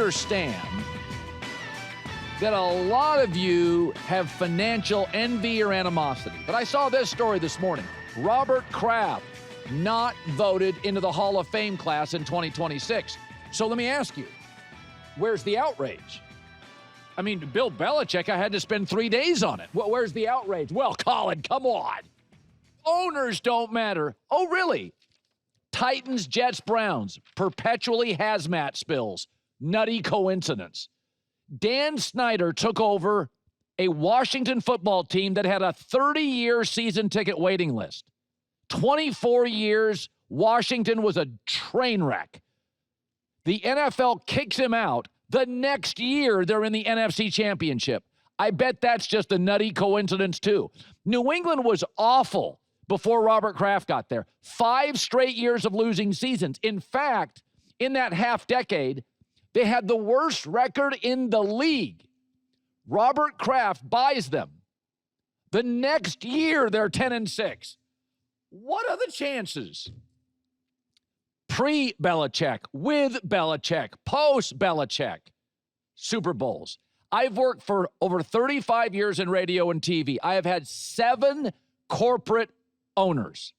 understand that a lot of you have financial envy or animosity. But I saw this story this morning. Robert Kraft not voted into the Hall of Fame class in 2026. So let me ask you, where's the outrage? I mean, Bill Belichick, I had to spend 3 days on it. Well, where's the outrage? Well, Colin, come on. Owners don't matter. Oh, really? Titans, Jets, Browns, perpetually hazmat spills. Nutty coincidence. Dan Snyder took over a Washington football team that had a 30-year season ticket waiting list. 24 years, Washington was a train wreck. The NFL kicks him out. The next year, they're in the NFC Championship. I bet that's just a nutty coincidence, too. New England was awful before Robert Kraft got there. 5 straight years of losing seasons. In fact, in that half decade, they had the worst record in the league. Robert Kraft buys them. The next year, they're 10-6. What are the chances? Pre-Belichick, with Belichick, post-Belichick, Super Bowls. I've worked for over 35 years in radio and TV. I have had 7 corporate owners.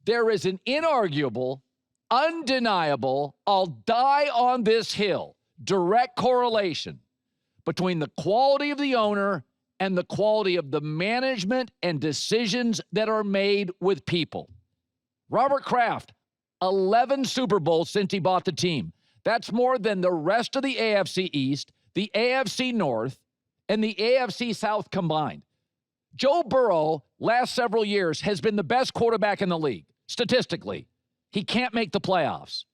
There is an inarguable, undeniable, I'll die on this hill, direct correlation between the quality of the owner and the quality of the management and decisions that are made with people. Robert Kraft, 11 Super Bowls since he bought the team. That's more than the rest of the AFC East, the AFC North, and the AFC South combined. Joe Burrow, last several years, has been the best quarterback in the league, statistically. He can't make the playoffs.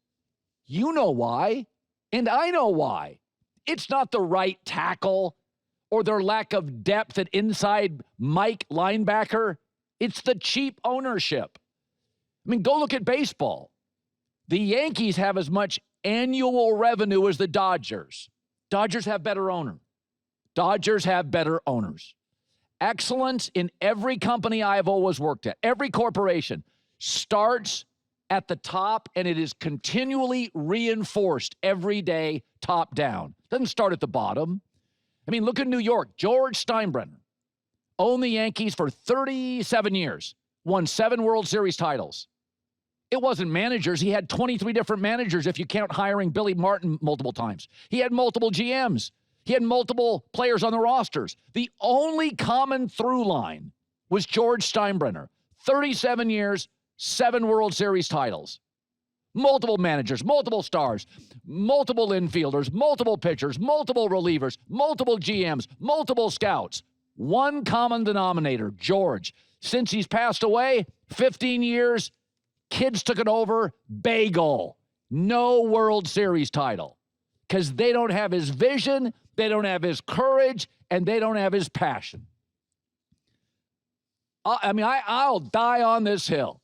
You know why, and I know why. It's not the right tackle or their lack of depth at inside Mike linebacker. It's the cheap ownership. I mean, go look at baseball. The Yankees have as much annual revenue as the Dodgers. Dodgers have better owner. Dodgers have better owners. Excellence in every company I've always worked at, every corporation, starts at the top, and it is continually reinforced every day, top down. Doesn't start at the bottom. I mean, look at New York. George Steinbrenner owned the Yankees for 37 years, won 7 World Series titles. It wasn't managers. He had 23 different managers if you count hiring Billy Martin multiple times. He had multiple GMs. He had multiple players on the rosters. The only common through line was George Steinbrenner. 37 years, 7 World Series titles. Multiple managers, multiple stars, multiple infielders, multiple pitchers, multiple relievers, multiple GMs, multiple scouts. One common denominator, George. Since he's passed away, 15 years, kids took it over, bagel. No World Series title. Because they don't have his vision, they don't have his courage, and they don't have his passion. I'll die on this hill.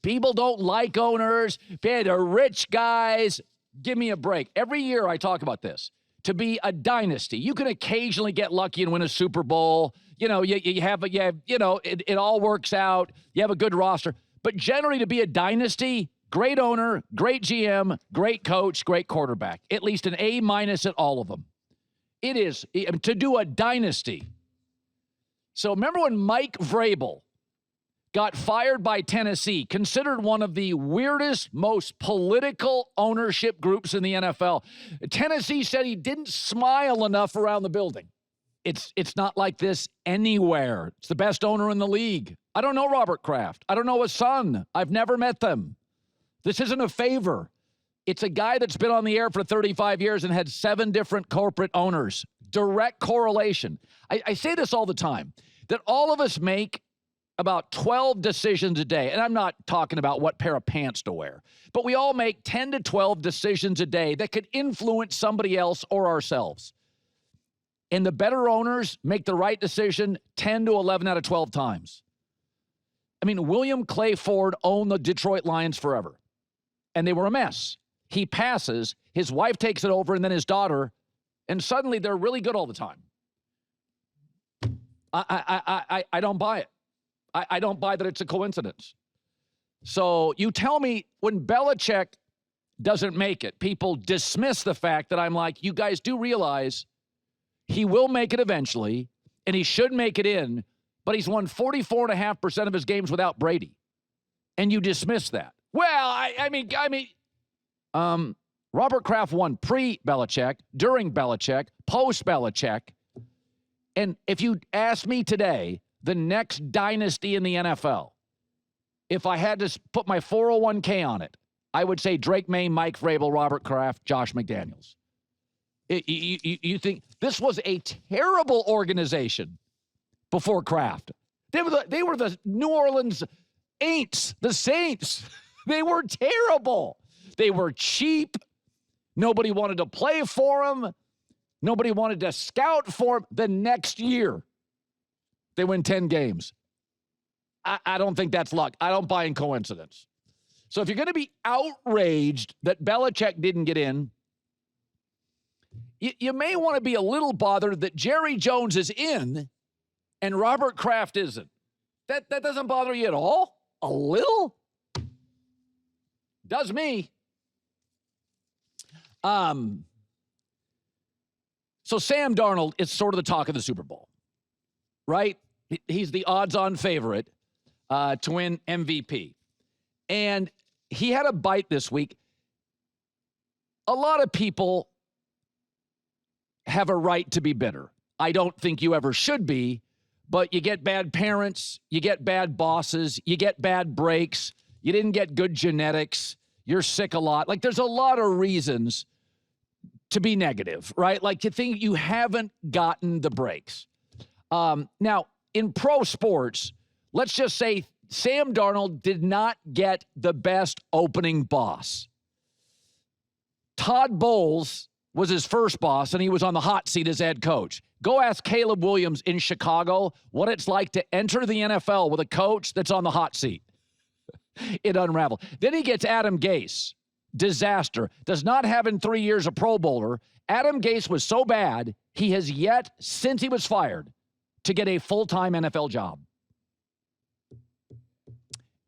People don't like owners. They're rich guys. Give me a break. Every year I talk about this. To be a dynasty, you can occasionally get lucky and win a Super Bowl. You know, it all works out. You have a good roster. But generally, to be a dynasty, great owner, great GM, great coach, great quarterback. At least an A- at all of them. It is to do a dynasty. So remember when Mike Vrabel got fired by Tennessee, considered one of the weirdest, most political ownership groups in the NFL. Tennessee said he didn't smile enough around the building. It's not like this anywhere. It's the best owner in the league. I don't know Robert Kraft. I don't know his son. I've never met them. This isn't a favor. It's a guy that's been on the air for 35 years and had 7 different corporate owners. Direct correlation. I say this all the time, that all of us make about 12 decisions a day. And I'm not talking about what pair of pants to wear, but we all make 10 to 12 decisions a day that could influence somebody else or ourselves. And the better owners make the right decision 10 to 11 out of 12 times. I mean, William Clay Ford owned the Detroit Lions forever, and they were a mess. He passes, his wife takes it over, and then his daughter, and suddenly they're really good all the time. I don't buy it. I don't buy that it's a coincidence. So you tell me when Belichick doesn't make it, people dismiss the fact that I'm like, you guys do realize he will make it eventually, and he should make it in, but he's won 44.5% of his games without Brady. And you dismiss that. Well, I mean, Robert Kraft won pre-Belichick, during Belichick, post-Belichick. And if you ask me today, the next dynasty in the NFL, if I had to put my 401k on it, I would say Drake May, Mike Vrabel, Robert Kraft, Josh McDaniels. You think this was a terrible organization before Kraft? They were the New Orleans Aints, the Saints. They were terrible. They were cheap. Nobody wanted to play for them. Nobody wanted to scout for them. The next year, they win 10 games. I don't think that's luck. I don't buy in coincidence. So if you're going to be outraged that Belichick didn't get in, you may want to be a little bothered that Jerry Jones is in and Robert Kraft isn't. That doesn't bother you at all? A little? Does me. So Sam Darnold is sort of the talk of the Super Bowl, right? He's the odds-on favorite to win MVP. And he had a bite this week. A lot of people have a right to be bitter. I don't think you ever should be, but you get bad parents, you get bad bosses, you get bad breaks, you didn't get good genetics, you're sick a lot. Like, there's a lot of reasons to be negative, right? Like, you think you haven't gotten the breaks. Now, in pro sports, let's just say Sam Darnold did not get the best opening boss. Todd Bowles was his first boss, and he was on the hot seat as head coach. Go ask Caleb Williams in Chicago what it's like to enter the NFL with a coach that's on the hot seat. It unraveled. Then he gets Adam Gase. Disaster. Does not have in 3 years a Pro Bowler. Adam Gase was so bad, he has yet, since he was fired, to get a full-time NFL job.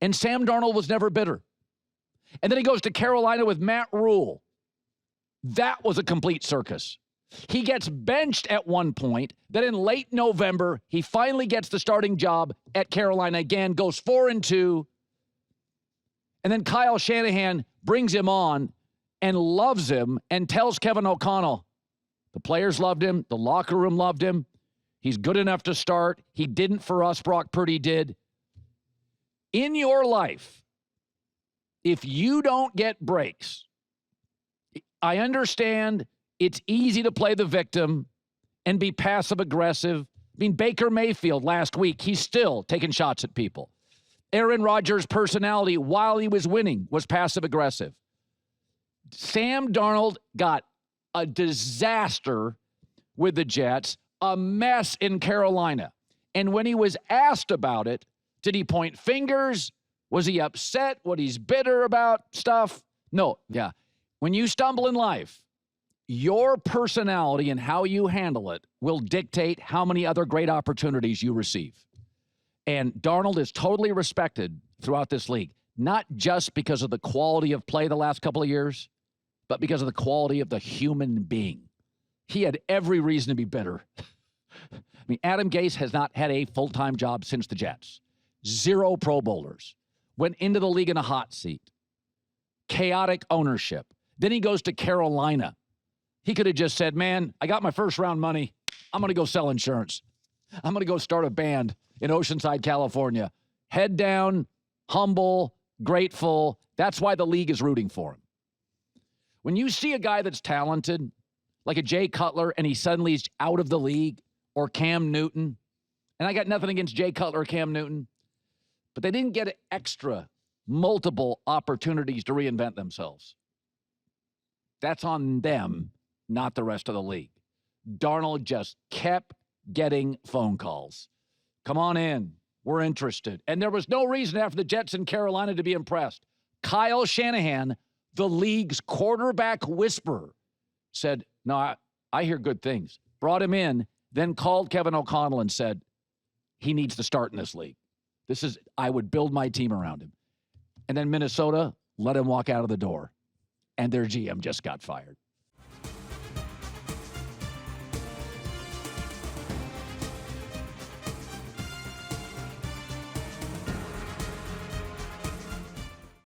And Sam Darnold was never bitter. And then he goes to Carolina with Matt Rule. That was a complete circus. He gets benched at one point. Then in late November, he finally gets the starting job at Carolina again, goes 4-2. And then Kyle Shanahan brings him on and loves him and tells Kevin O'Connell, the players loved him, the locker room loved him, he's good enough to start. He didn't for us, Brock Purdy did. In your life, if you don't get breaks, I understand it's easy to play the victim and be passive-aggressive. I mean, Baker Mayfield last week, he's still taking shots at people. Aaron Rodgers' personality while he was winning was passive-aggressive. Sam Darnold got a disaster with the Jets, a mess in Carolina. And when he was asked about it, did he point fingers? Was he upset? What he's bitter about stuff? No, yeah. When you stumble in life, your personality and how you handle it will dictate how many other great opportunities you receive. And Darnold is totally respected throughout this league, not just because of the quality of play the last couple of years, but because of the quality of the human being. He had every reason to be bitter. I mean, Adam Gase has not had a full-time job since the Jets. 0 Pro Bowlers. Went into the league in a hot seat. Chaotic ownership. Then he goes to Carolina. He could have just said, man, I got my first-round money. I'm going to go sell insurance. I'm going to go start a band in Oceanside, California. Head down, humble, grateful. That's why the league is rooting for him. When you see a guy that's talented, like a Jay Cutler, and he suddenly is out of the league, or Cam Newton, and I got nothing against Jay Cutler or Cam Newton, but they didn't get extra, multiple opportunities to reinvent themselves. That's on them, not the rest of the league. Darnold just kept getting phone calls. Come on in. We're interested. And there was no reason after the Jets in Carolina to be impressed. Kyle Shanahan, the league's quarterback whisperer, said, no, I hear good things. Brought him in, then called Kevin O'Connell and said, he needs to start in this league. I would build my team around him. And then Minnesota let him walk out of the door. and their GM just got fired.